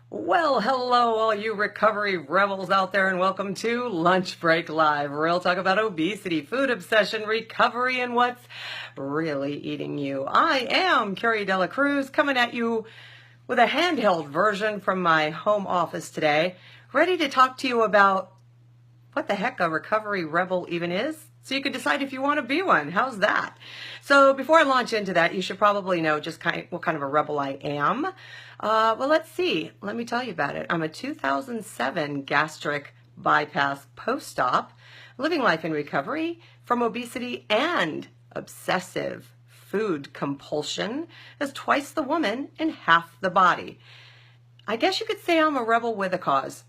Well, hello, all you recovery rebels out there, and welcome to Lunch Break Live. Real talk about obesity, food obsession, recovery, and what's really eating you. I am Carrie Dela Cruz, coming at you with a handheld version from my home office today, ready to talk to you about what the heck a recovery rebel even is, so you can decide if you want to be one. How's that? So before I launch into that, you should probably know just what kind of a rebel I am. Well, let's see. Let me tell you about it. I'm a 2007 gastric bypass post-op, living life in recovery from obesity and obsessive food compulsion as twice the woman and half the body. I guess you could say I'm a rebel with a cause.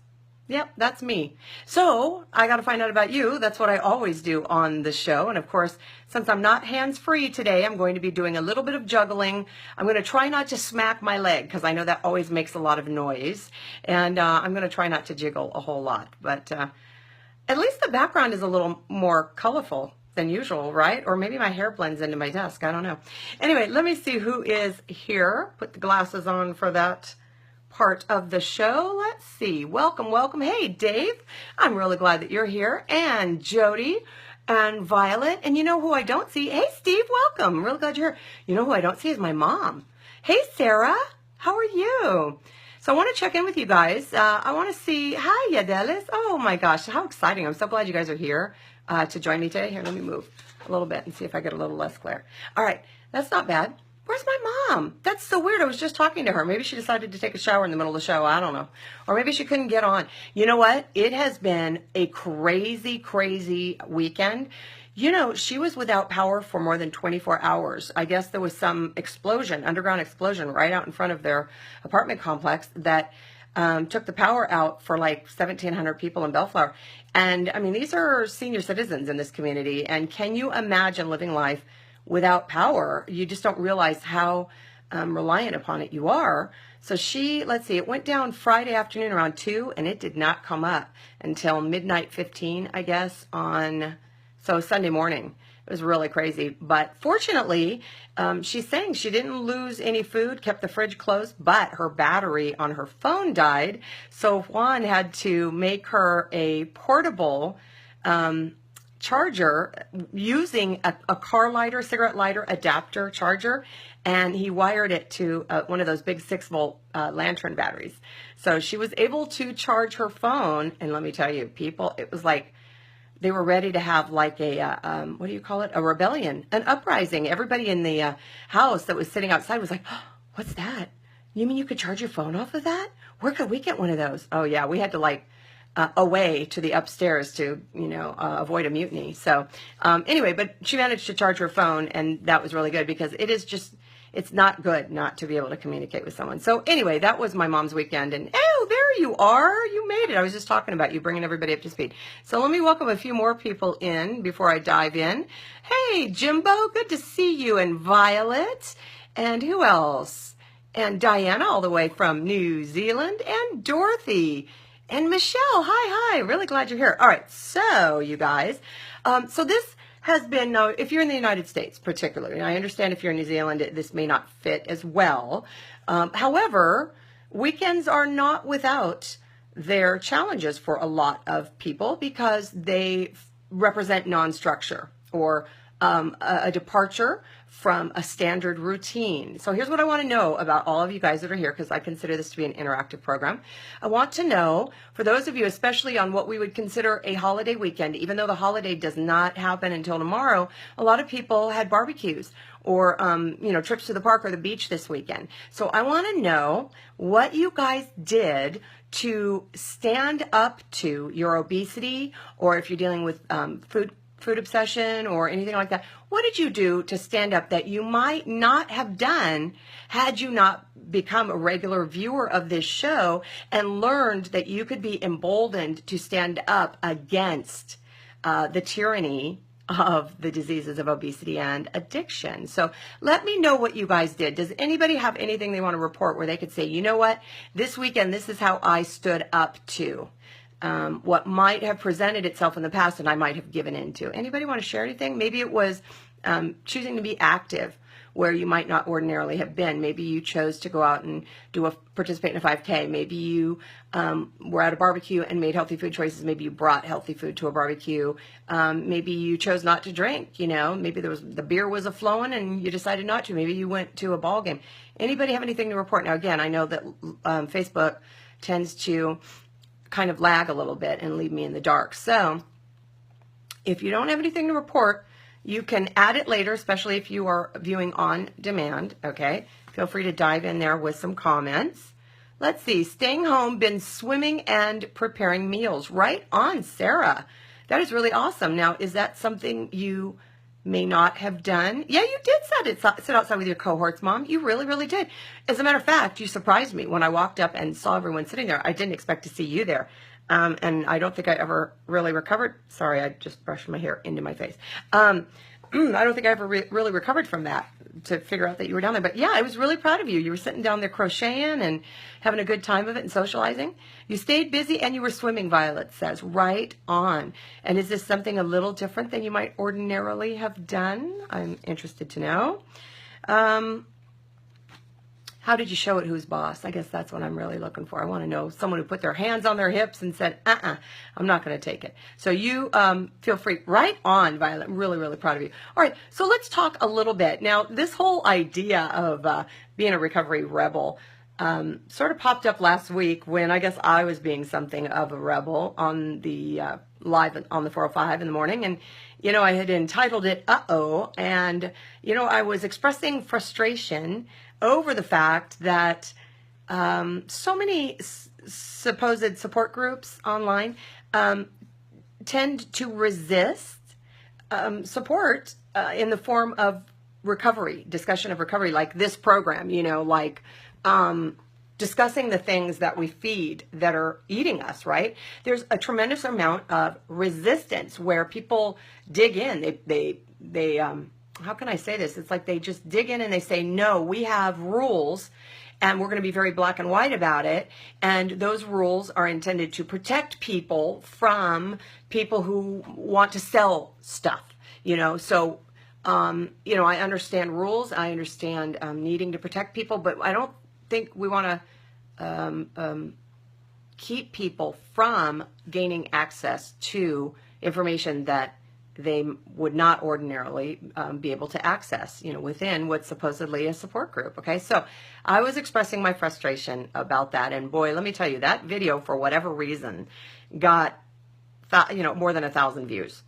Yep, that's me. So I got to find out about you. That's what I always do on the show. And of course, since I'm not hands-free today, I'm going to be doing a little bit of juggling. I'm going to try not to smack my leg because I know that always makes a lot of noise. And I'm going to try not to jiggle a whole lot. But at least the background is a little more colorful than usual, right? Or maybe my hair blends into my desk. I don't know. Anyway, let me see who is here. Put the glasses on for that part of the show. Let's see. Welcome, welcome. Hey, Dave. I'm really glad that you're here. And Jody and Violet. And you know who I don't see? Hey, Steve, welcome. I'm really glad you're here. You know who I don't see is my mom. Hey, Sarah. How are you? So I want to check in with you guys. I want to see. Hi, Yadelis. Oh, my gosh. How exciting. I'm so glad you guys are here to join me today. Here, let me move a little bit and see if I get a little less glare. All right. That's not bad. Where's my mom? That's so weird. I was just talking to her. Maybe she decided to take a shower in the middle of the show. I don't know. Or maybe she couldn't get on. You know what? It has been a crazy, crazy weekend. You know, she was without power for more than 24 hours. I guess there was some explosion, underground explosion, right out in front of their apartment complex that took the power out for like 1,700 people in Bellflower. And I mean, these are senior citizens in this community. And can you imagine living life without power? You just don't realize how reliant upon it you are. So let's see, it went down Friday afternoon around 2, and it did not come up until midnight 15, I guess, so Sunday morning. It was really crazy. But fortunately, she's saying she didn't lose any food, kept the fridge closed, but her battery on her phone died. So Juan had to make her a portable charger using a car lighter, cigarette lighter adapter charger, and he wired it to one of those big 6-volt lantern batteries. So she was able to charge her phone, and let me tell you, people, it was like they were ready to have like a, what do you call it, a rebellion, an uprising. Everybody in the house that was sitting outside was like, oh, what's that? You mean you could charge your phone off of that? Where could we get one of those? Oh yeah, we had to like away to the upstairs to, avoid a mutiny. So anyway, but she managed to charge her phone, and that was really good because it's not good not to be able to communicate with someone. So anyway, that was my mom's weekend, and oh, there you are. You made it. I was just talking about you, bringing everybody up to speed. So let me welcome a few more people in before I dive in. Hey, Jimbo, good to see you, and Violet, and who else? And Diana, all the way from New Zealand, and Dorothy. And Michelle, hi. Really glad you're here. All right, so you guys, so this has been, if you're in the United States particularly, and I understand if you're in New Zealand, this may not fit as well. However, weekends are not without their challenges for a lot of people because they represent non-structure or a departure from a standard routine. So here's what I want to know about all of you guys that are here, because I consider this to be an interactive program. I want to know, for those of you, especially on what we would consider a holiday weekend, even though the holiday does not happen until tomorrow, a lot of people had barbecues or, trips to the park or the beach this weekend. So I want to know what you guys did to stand up to your obesity, or if you're dealing with food obsession or anything like that. What did you do to stand up that you might not have done had you not become a regular viewer of this show and learned that you could be emboldened to stand up against the tyranny of the diseases of obesity and addiction? So let me know what you guys did. Does anybody have anything they want to report where they could say, you know what, this weekend, this is how I stood up to what might have presented itself in the past and I might have given into? Anybody want to share anything? Maybe it was choosing to be active, where you might not ordinarily have been. Maybe you chose to go out and participate in a 5K. Maybe you were at a barbecue and made healthy food choices. Maybe you brought healthy food to a barbecue. Maybe you chose not to drink, maybe the beer was a-flowing and you decided not to. Maybe you went to a ball game. Anybody have anything to report? Now, again, I know that Facebook tends to kind of lag a little bit and leave me in the dark. So if you don't have anything to report, you can add it later, especially if you are viewing on demand, okay? Feel free to dive in there with some comments. Let's see, staying home, been swimming and preparing meals. Right on, Sarah. That is really awesome. Now, is that something you may not have done? Yeah, you did sit outside with your cohorts, Mom. You really, really did. As a matter of fact, you surprised me when I walked up and saw everyone sitting there. I didn't expect to see you there. And I don't think I ever really recovered. Sorry, I just brushed my hair into my face. I don't think I ever really recovered from that to figure out that you were down there. But yeah, I was really proud of you. You were sitting down there crocheting and having a good time of it and socializing. You stayed busy and you were swimming, Violet says. Right on. And is this something a little different than you might ordinarily have done? I'm interested to know. How did you show it who's boss? I guess that's what I'm really looking for. I want to know someone who put their hands on their hips and said, I'm not going to take it. So you feel free. Right on, Violet. I'm really, really proud of you. All right, so let's talk a little bit. Now, this whole idea of being a recovery rebel sort of popped up last week when I guess I was being something of a rebel on the live on the 405 in the morning. And, I had entitled it, Uh-oh. And, I was expressing frustration over the fact that so many supposed support groups online tend to resist support in the form of recovery, discussion of recovery, like this program, like discussing the things that we feed that are eating us, right? There's a tremendous amount of resistance where people dig in. They how can I say this? It's like they just dig in and they say, no, we have rules and we're going to be very black and white about it. And those rules are intended to protect people from people who want to sell stuff, So, I understand rules. I understand needing to protect people, but I don't think we want to keep people from gaining access to information that they would not ordinarily be able to access, within what's supposedly a support group. Okay, so I was expressing my frustration about that, and boy, let me tell you, that video, for whatever reason, got more than 1,000 views.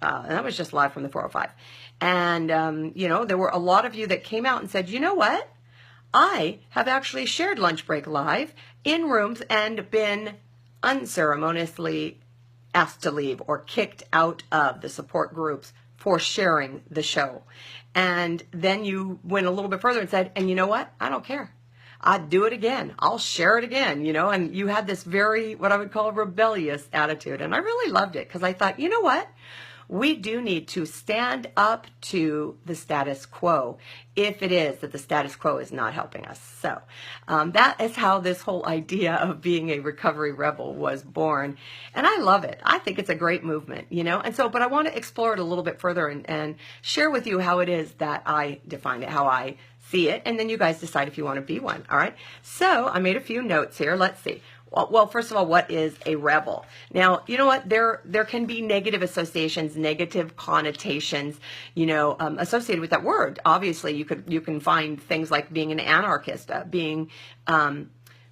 And that was just live from the 405. And there were a lot of you that came out and said, you know what? I have actually shared Lunch Break Live in rooms and been unceremoniously asked to leave or kicked out of the support groups for sharing the show. And then you went a little bit further and said, and you know what? I don't care. I'd do it again. I'll share it again, and you had this very, what I would call, rebellious attitude. And I really loved it because I thought, you know what? We do need to stand up to the status quo if it is that the status quo is not helping us. So that is how this whole idea of being a recovery rebel was born. And I love it. I think it's a great movement, And so, but I want to explore it a little bit further and share with you how it is that I define it, how I see it, and then you guys decide if you want to be one, all right? So I made a few notes here. Let's see. Well, first of all, what is a rebel? Now, you know what? There can be negative associations, negative connotations, associated with that word. Obviously, you can find things like being an anarchist, being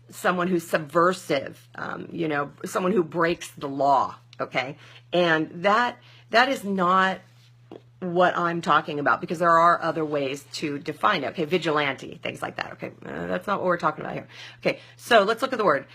someone who's subversive, someone who breaks the law. Okay, and that is not what I'm talking about, because there are other ways to define it. Okay, vigilante, things like that. Okay, that's not what we're talking about here. Okay, so let's look at the word.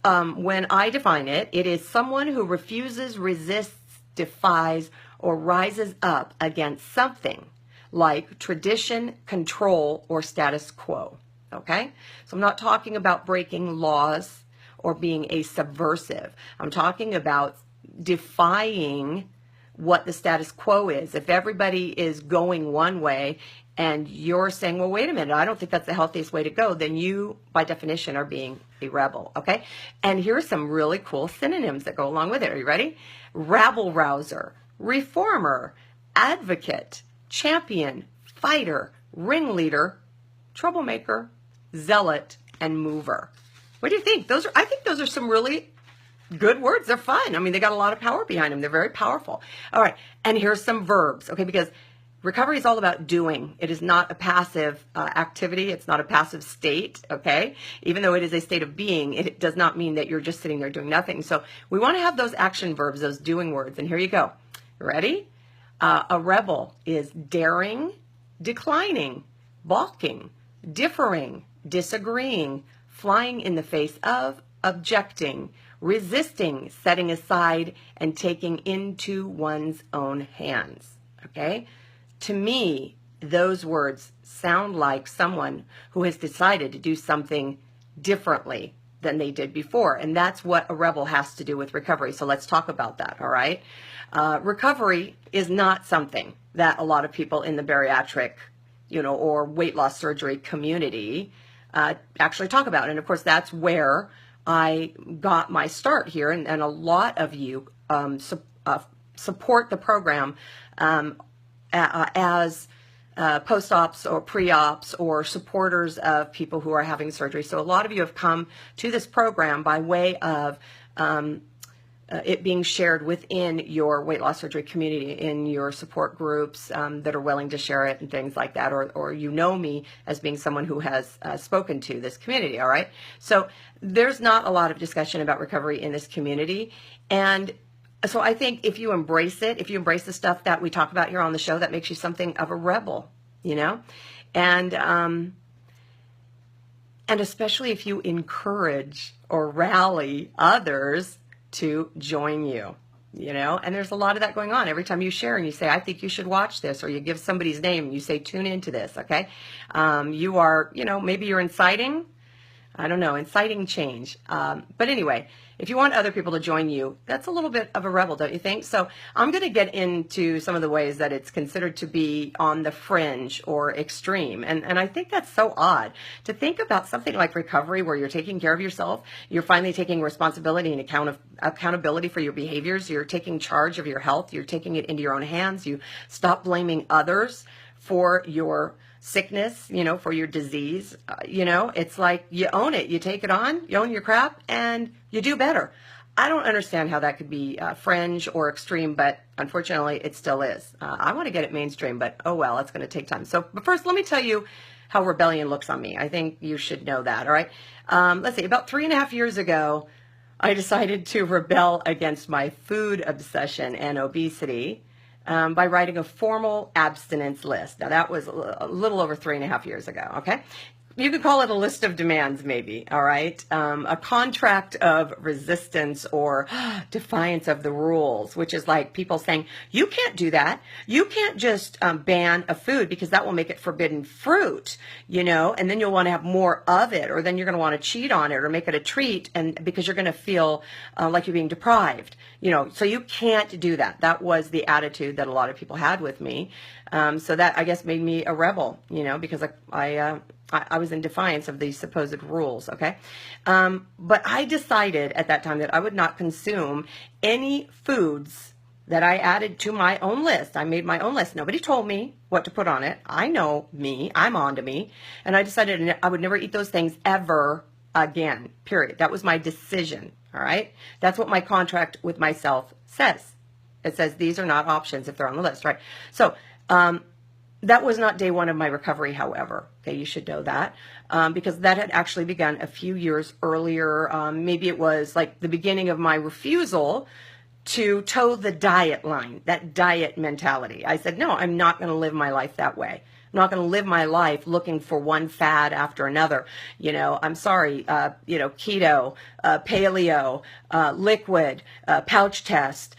When I define it, it is someone who refuses, resists, defies, or rises up against something like tradition, control, or status quo. Okay? So I'm not talking about breaking laws or being a subversive. I'm talking about defying what the status quo is. If everybody is going one way and you're saying, well, wait a minute, I don't think that's the healthiest way to go, then you, by definition, are being a rebel, okay? And here's some really cool synonyms that go along with it. Are you ready? Rabble-rouser, reformer, advocate, champion, fighter, ringleader, troublemaker, zealot, and mover. What do you think? I think those are some really good words. They're fun. I mean, they got a lot of power behind them. They're very powerful. All right. And here's some verbs, okay? Because recovery is all about doing. It is not a passive activity. It's not a passive state, okay? Even though it is a state of being, it does not mean that you're just sitting there doing nothing. So we want to have those action verbs, those doing words. And here you go. Ready? A rebel is daring, declining, balking, differing, disagreeing, flying in the face of, objecting, resisting, setting aside, and taking into one's own hands, okay? To me, those words sound like someone who has decided to do something differently than they did before. And that's what a rebel has to do with recovery. So let's talk about that, all right? Recovery is not something that a lot of people in the bariatric, or weight loss surgery community actually talk about. And of course, that's where I got my start here. And a lot of you support the program as post-ops or pre-ops or supporters of people who are having surgery. So a lot of you have come to this program by way of it being shared within your weight loss surgery community, in your support groups that are willing to share it and things like that, or you know me as being someone who has spoken to this community, all right? So there's not a lot of discussion about recovery in this community. And so I think if you embrace it, if you embrace the stuff that we talk about here on the show, that makes you something of a rebel, and especially if you encourage or rally others to join you, and there's a lot of that going on. Every time you share and you say, I think you should watch this, or you give somebody's name and you say, tune into this, okay? You are, maybe you're inciting, inciting change. But anyway, if you want other people to join you, that's a little bit of a rebel, don't you think? So I'm going to get into some of the ways that it's considered to be on the fringe or extreme. And I think that's so odd to think about something like recovery, where you're taking care of yourself. You're finally taking responsibility and accountability for your behaviors. You're taking charge of your health. You're taking it into your own hands. You stop blaming others for your sickness, for your disease. It's like you own it. You take it on, you own your crap, and you do better. I don't understand how that could be fringe or extreme, but unfortunately it still is. I want to get it mainstream, but oh well, it's going to take time. But first, let me tell you how rebellion looks on me. I think you should know that, all right? Let's see, about 3.5 years ago, I decided to rebel against my food obsession and obesity by writing a formal abstinence list. Now, that was a little over 3.5 years ago, okay? You could call it a list of demands, maybe, all right? A contract of resistance or defiance of the rules, which is like people saying, you can't do that. You can't just ban a food because that will make it forbidden fruit, and then you'll want to have more of it, or then you're going to want to cheat on it or make it a treat, and because you're going to feel like you're being deprived, so you can't do that. That was the attitude that a lot of people had with me. So that, I guess, made me a rebel, because I was in defiance of these supposed rules, okay? But I decided at that time that I would not consume any foods that I added to my own list. I made my own list. Nobody told me what to put on it. I know me. I'm on to me. And I decided I would never eat those things ever again, period. That was my decision, all right? That's what my contract with myself says. It says these are not options if they're on the list, right? So, that was not day one of my recovery, however. Okay, you should know that, because that had actually begun a few years earlier. Maybe it was like the beginning of my refusal to toe the diet line, that diet mentality. I said, no, I'm not going to live my life that way. I'm not going to live my life looking for one fad after another. I'm sorry, keto, paleo, liquid, pouch test,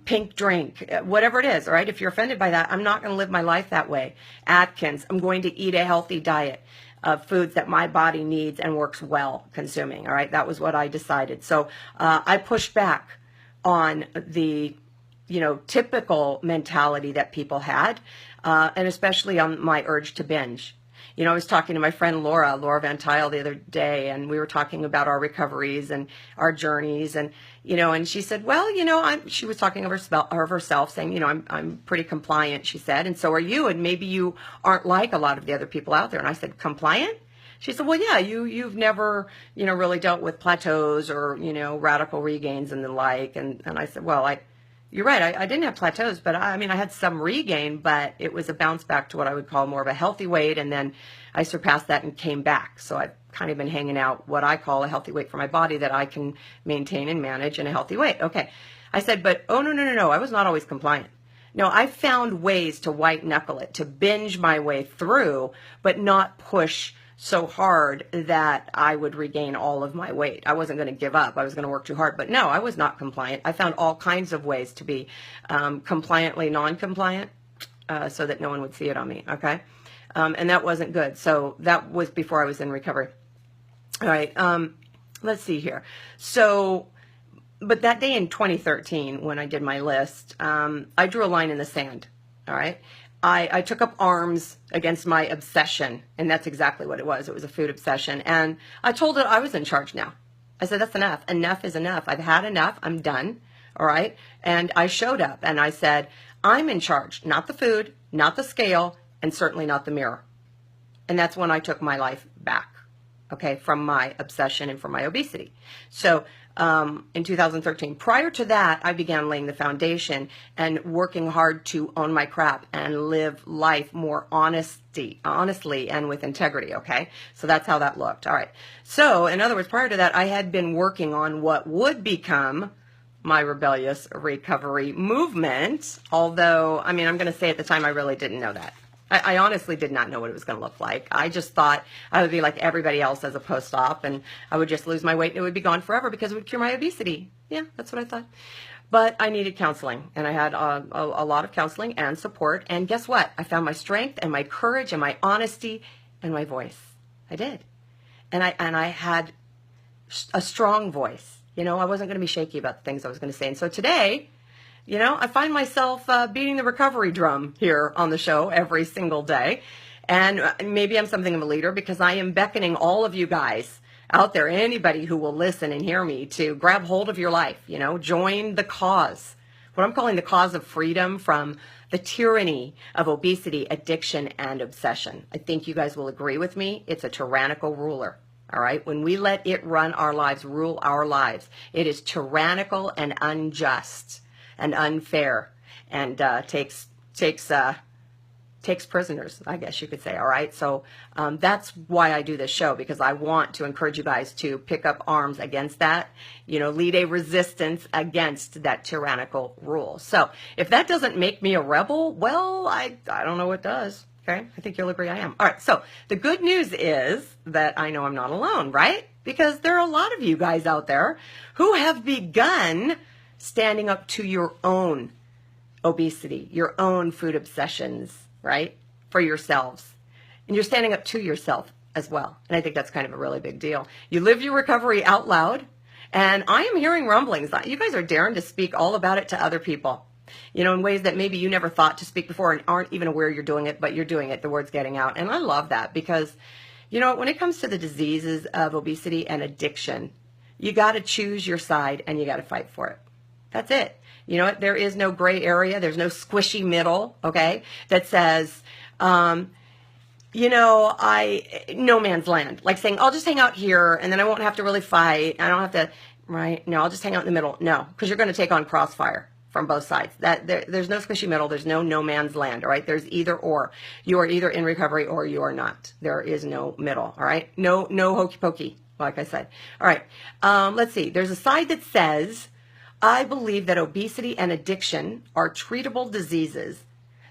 pink drink, whatever it is, all right? If you're offended by that, I'm not going to live my life that way. Atkins, I'm going to eat a healthy diet of foods that my body needs and works well consuming, all right? That was what I decided. So I pushed back on the typical mentality that people had, and especially on my urge to binge. I was talking to my friend Laura Van Tile the other day, and we were talking about our recoveries and our journeys. And, and she said, well, she was talking of herself saying, I'm pretty compliant, she said. And so are you. And maybe you aren't like a lot of the other people out there. And I said, compliant? She said, well, yeah, you've never, really dealt with plateaus or, radical regains and the like. And I said, well, you're right. I didn't have plateaus, but I had some regain, but it was a bounce back to what I would call more of a healthy weight. And then I surpassed that and came back. So I've kind of been hanging out what I call a healthy weight for my body that I can maintain and manage in a healthy weight. Okay. I said, but no. I was not always compliant. No, I found ways to white knuckle it, to binge my way through, but not push so hard that I would regain all of my weight. I wasn't going to give up. I was going to work too hard. But no, I was not compliant. I found all kinds of ways to be compliantly non-compliant so that no one would see it on me, okay? And that wasn't good. So that was before I was in recovery. All right, let's see here. So, but that day in 2013 when I did my list, I drew a line in the sand, all right? I took up arms against my obsession, and that's exactly what it was. It was a food obsession, and I told it I was in charge now. I said, that's enough. Enough is enough. I've had enough. I'm done, all right? And I showed up, and I said, I'm in charge, not the food, not the scale, and certainly not the mirror. And that's when I took my life back, okay, from my obsession and from my obesity. So in 2013. Prior to that, I began laying the foundation and working hard to own my crap and live life more honestly and with integrity, okay? So that's how that looked. All right. So, in other words, prior to that, I had been working on what would become my rebellious recovery movement, although, I'm going to say at the time I really didn't know that. I honestly did not know what it was going to look like. I just thought I would be like everybody else as a post-op, and I would just lose my weight and it would be gone forever because it would cure my obesity. Yeah, that's what I thought. But I needed counseling, and I had a lot of counseling and support. And guess what? I found my strength and my courage and my honesty and my voice. I did. And I had a strong voice. I wasn't going to be shaky about the things I was going to say. And so today, I find myself beating the recovery drum here on the show every single day. And maybe I'm something of a leader because I am beckoning all of you guys out there, anybody who will listen and hear me, to grab hold of your life, join the cause, what I'm calling the cause of freedom from the tyranny of obesity, addiction, and obsession. I think you guys will agree with me. It's a tyrannical ruler. All right. When we let it run our lives, rule our lives, it is tyrannical and unjust and unfair, and takes prisoners, I guess you could say. All right. So that's why I do this show, because I want to encourage you guys to pick up arms against that, lead a resistance against that tyrannical rule. So if that doesn't make me a rebel, well, I don't know what does. Okay. I think you'll agree I am. All right. So the good news is that I know I'm not alone, right? Because there are a lot of you guys out there who have begun standing up to your own obesity, your own food obsessions, right? For yourselves. And you're standing up to yourself as well. And I think that's kind of a really big deal. You live your recovery out loud. And I am hearing rumblings. You guys are daring to speak all about it to other people, in ways that maybe you never thought to speak before and aren't even aware you're doing it, but you're doing it. The word's getting out. And I love that because, when it comes to the diseases of obesity and addiction, you got to choose your side and you got to fight for it. That's it. There is no gray area. There's no squishy middle, okay, that says, no man's land. Like saying, I'll just hang out here and then I won't have to really fight. I don't have to, right? No, I'll just hang out in the middle. No, because you're going to take on crossfire from both sides. There's no squishy middle. There's no man's land, all right? There's either or. You are either in recovery or you are not. There is no middle, all right? No hokey pokey, like I said. All right, let's see. There's a side that says, I believe that obesity and addiction are treatable diseases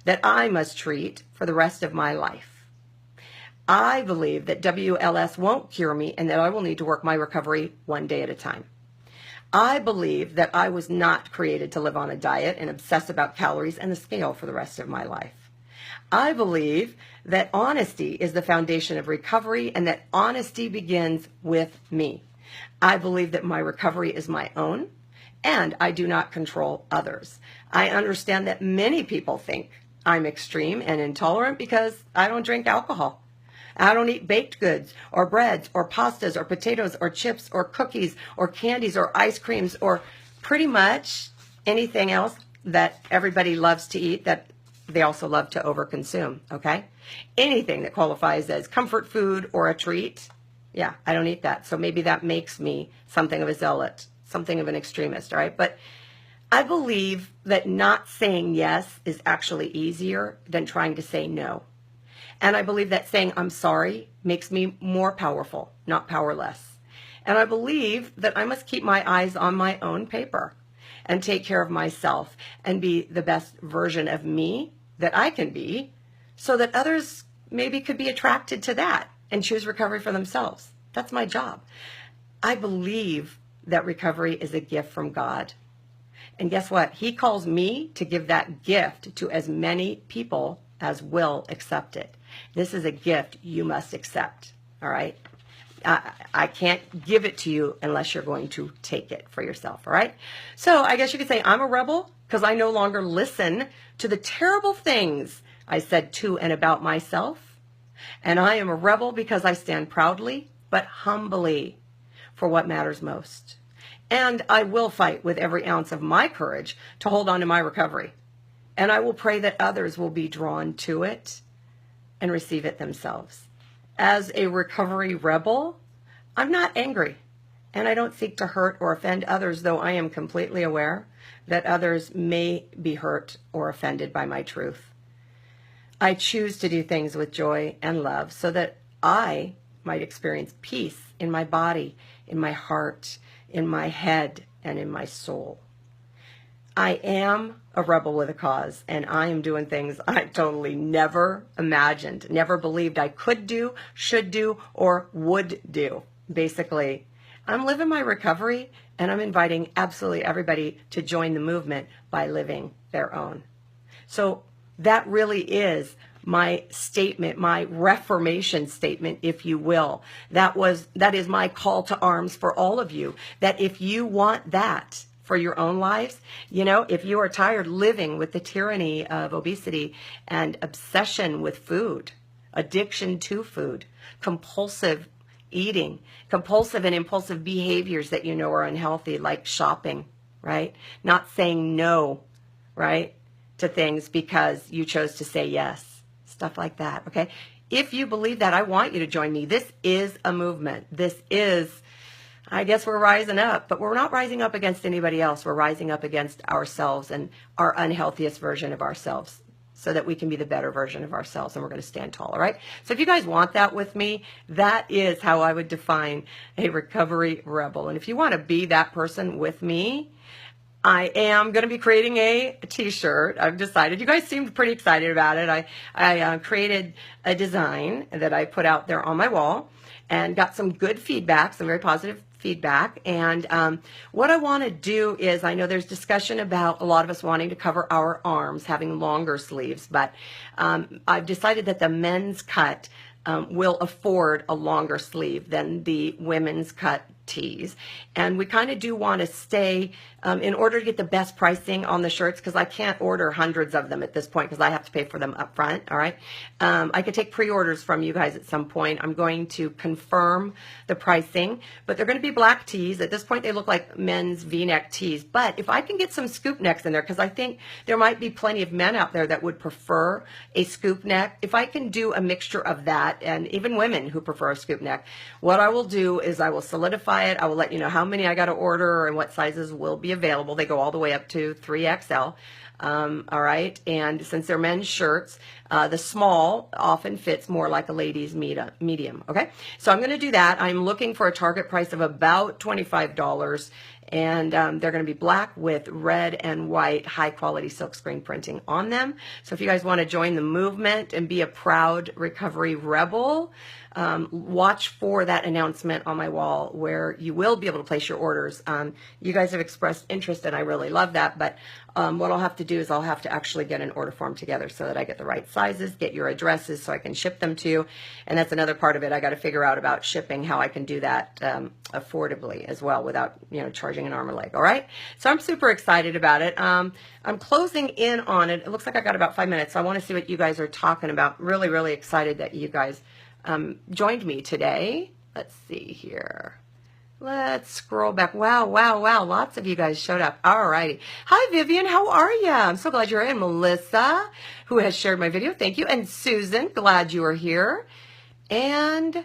that I must treat for the rest of my life. I believe that WLS won't cure me and that I will need to work my recovery one day at a time. I believe that I was not created to live on a diet and obsess about calories and the scale for the rest of my life. I believe that honesty is the foundation of recovery and that honesty begins with me. I believe that my recovery is my own, and I do not control others. I understand that many people think I'm extreme and intolerant because I don't drink alcohol. I don't eat baked goods or breads or pastas or potatoes or chips or cookies or candies or ice creams or pretty much anything else that everybody loves to eat that they also love to overconsume, okay? Anything that qualifies as comfort food or a treat, yeah, I don't eat that. So maybe that makes me something of a zealot, something of an extremist, all right? But I believe that not saying yes is actually easier than trying to say no. And I believe that saying I'm sorry makes me more powerful, not powerless. And I believe that I must keep my eyes on my own paper and take care of myself and be the best version of me that I can be so that others maybe could be attracted to that and choose recovery for themselves. That's my job. I believe that recovery is a gift from God. And guess what? He calls me to give that gift to as many people as will accept it. This is a gift you must accept, all right? I can't give it to you unless you're going to take it for yourself, all right? So I guess you could say I'm a rebel because I no longer listen to the terrible things I said to and about myself. And I am a rebel because I stand proudly but humbly for what matters most. And I will fight with every ounce of my courage to hold on to my recovery. And I will pray that others will be drawn to it and receive it themselves. As a recovery rebel, I'm not angry, and I don't seek to hurt or offend others, though I am completely aware that others may be hurt or offended by my truth. I choose to do things with joy and love so that I might experience peace in my body, in my heart, in my head, and in my soul. I am a rebel with a cause, and I am doing things I totally never imagined, never believed I could do, should do, or would do. Basically, I'm living my recovery, and I'm inviting absolutely everybody to join the movement by living their own. So that really is my statement, my reformation statement, if you will. That is my call to arms for all of you, that if you want that for your own lives, if you are tired living with the tyranny of obesity and obsession with food, addiction to food, compulsive eating, compulsive and impulsive behaviors that are unhealthy, like shopping, right? Not saying no, right, to things because you chose to say yes. Stuff like that, okay? If you believe that, I want you to join me. This is a movement. This is, I guess we're rising up, but we're not rising up against anybody else. We're rising up against ourselves and our unhealthiest version of ourselves so that we can be the better version of ourselves, and we're going to stand tall, all right? So if you guys want that with me, that is how I would define a recovery rebel. And if you want to be that person with me, I am going to be creating a t-shirt. I've decided. You guys seemed pretty excited about it. I created a design that I put out there on my wall and got some good feedback, some very positive feedback. And what I want to do is, I know there's discussion about a lot of us wanting to cover our arms, having longer sleeves, but I've decided that the men's cut will afford a longer sleeve than the women's cut tees. And we kind of do want to stay in order to get the best pricing on the shirts, because I can't order hundreds of them at this point because I have to pay for them up front, all right? I could take pre-orders from you guys at some point. I'm going to confirm the pricing, but they're going to be black tees. At this point, they look like men's V-neck tees. But if I can get some scoop necks in there, because I think there might be plenty of men out there that would prefer a scoop neck, if I can do a mixture of that, and even women who prefer a scoop neck, what I will do is I will solidify it. I will let you know how many I got to order and what sizes will be available. They go all the way up to 3XL. All right. And since they're men's shirts, the small often fits more like a lady's medium. Okay. So I'm going to do that. I'm looking for a target price of about $25. And they're going to be black with red and white high quality silkscreen printing on them. So if you guys want to join the movement and be a proud recovery rebel, watch for that announcement on my wall where you will be able to place your orders. You guys have expressed interest, and I really love that. But what I'll have to do is I'll have to actually get an order form together so that I get the right sizes, get your addresses so I can ship them to you. And that's another part of it. I got to figure out about shipping, how I can do that affordably as well without, charging an arm or leg. All right. So I'm super excited about it. I'm closing in on it. It looks like I got about 5 minutes. So I want to see what you guys are talking about. Really, really excited that you guys joined me today. Let's see here. Let's scroll back. Wow, wow, wow. Lots of you guys showed up. All righty. Hi, Vivian. How are you? I'm so glad you're in. Melissa, who has shared my video. Thank you. And Susan, glad you are here. And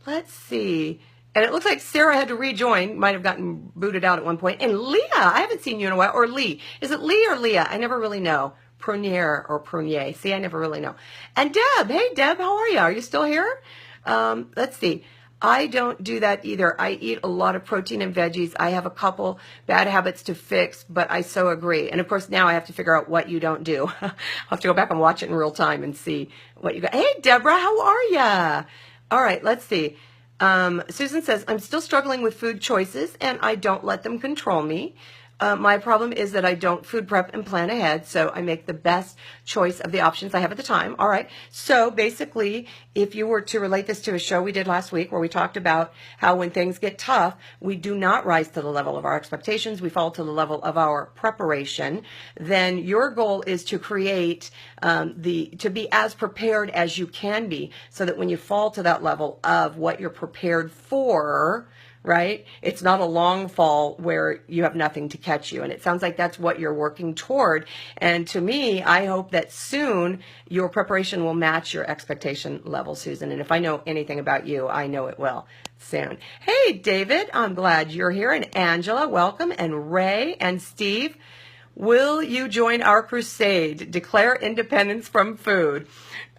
let's see. And it looks like Sarah had to rejoin. Might have gotten booted out at one point. And Leah, I haven't seen you in a while. Or Lee. Is it Lee or Leah? I never really know. Prunier or Prunier. See, I never really know. And Deb. Hey, Deb, how are you? Are you still here? Let's see. I don't do that either. I eat a lot of protein and veggies. I have a couple bad habits to fix, but I so agree. And of course, now I have to figure out what you don't do. I'll have to go back and watch it in real time and see what you got. Hey, Deborah, how are ya? All right, let's see. Susan says, I'm still struggling with food choices and I don't let them control me. My problem is that I don't food prep and plan ahead, so I make the best choice of the options I have at the time. All right. So basically, if you were to relate this to a show we did last week where we talked about how when things get tough, we do not rise to the level of our expectations. We fall to the level of our preparation. Then your goal is to create to be as prepared as you can be so that when you fall to that level of what you're prepared for, right? It's not a long fall where you have nothing to catch you. And it sounds like that's what you're working toward. And to me, I hope that soon your preparation will match your expectation level, Susan. And if I know anything about you, I know it will soon. Hey, David, I'm glad you're here. And Angela, welcome. And Ray and Steve, will you join our crusade? Declare independence from food.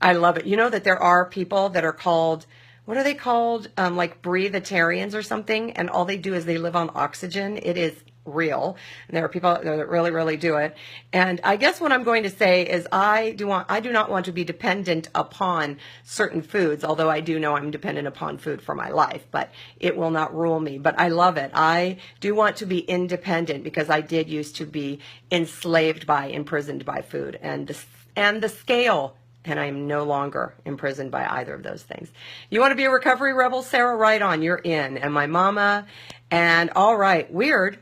I love it. You know that there are people that are called, what are they called? Like breatharians or something. And all they do is they live on oxygen. It is real. And there are people that really, really do it. And I guess what I'm going to say is I do not want to be dependent upon certain foods, although I do know I'm dependent upon food for my life, but it will not rule me. But I love it. I do want to be independent because I did used to be enslaved by, imprisoned by food and the scale. And I'm no longer imprisoned by either of those things. You want to be a recovery rebel, Sarah? Right on. You're in. And my mama. And all right. Weird.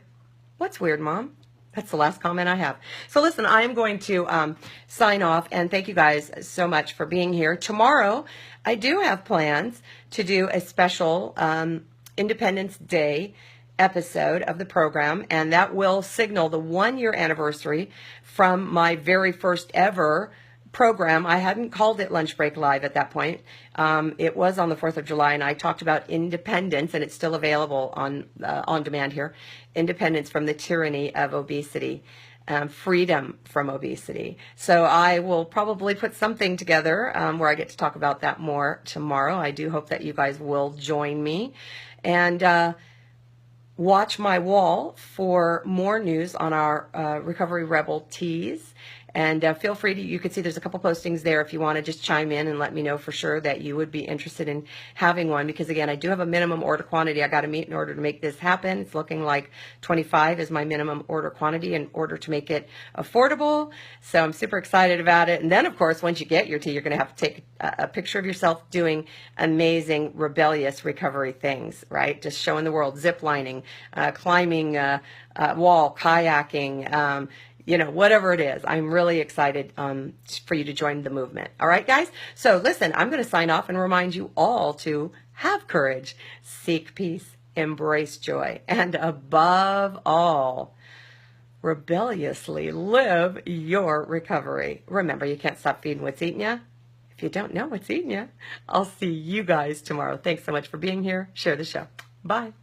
What's weird, Mom? That's the last comment I have. So listen, I am going to sign off. And thank you guys so much for being here. Tomorrow, I do have plans to do a special Independence Day episode of the program. And that will signal the 1-year anniversary from my very first ever program. I hadn't called it Lunch Break Live at that point. It was on the 4th of July, and I talked about independence, and it's still available on demand here. Independence from the tyranny of obesity, freedom from obesity. So I will probably put something together where I get to talk about that more tomorrow. I do hope that you guys will join me. And watch my wall for more news on our Recovery Rebel teas. And feel free to, you can see there's a couple postings there if you want to just chime in and let me know for sure that you would be interested in having one. Because again, I do have a minimum order quantity I got to meet in order to make this happen. It's looking like 25 is my minimum order quantity in order to make it affordable. So I'm super excited about it. And then of course, once you get your tea, you're going to have to take a picture of yourself doing amazing, rebellious recovery things, right? Just showing the world, zip lining, climbing wall, kayaking, you know, whatever it is. I'm really excited for you to join the movement. All right, guys? So listen, I'm going to sign off and remind you all to have courage, seek peace, embrace joy, and above all, rebelliously live your recovery. Remember, you can't stop feeding what's eating you if you don't know what's eating you. I'll see you guys tomorrow. Thanks so much for being here. Share the show. Bye.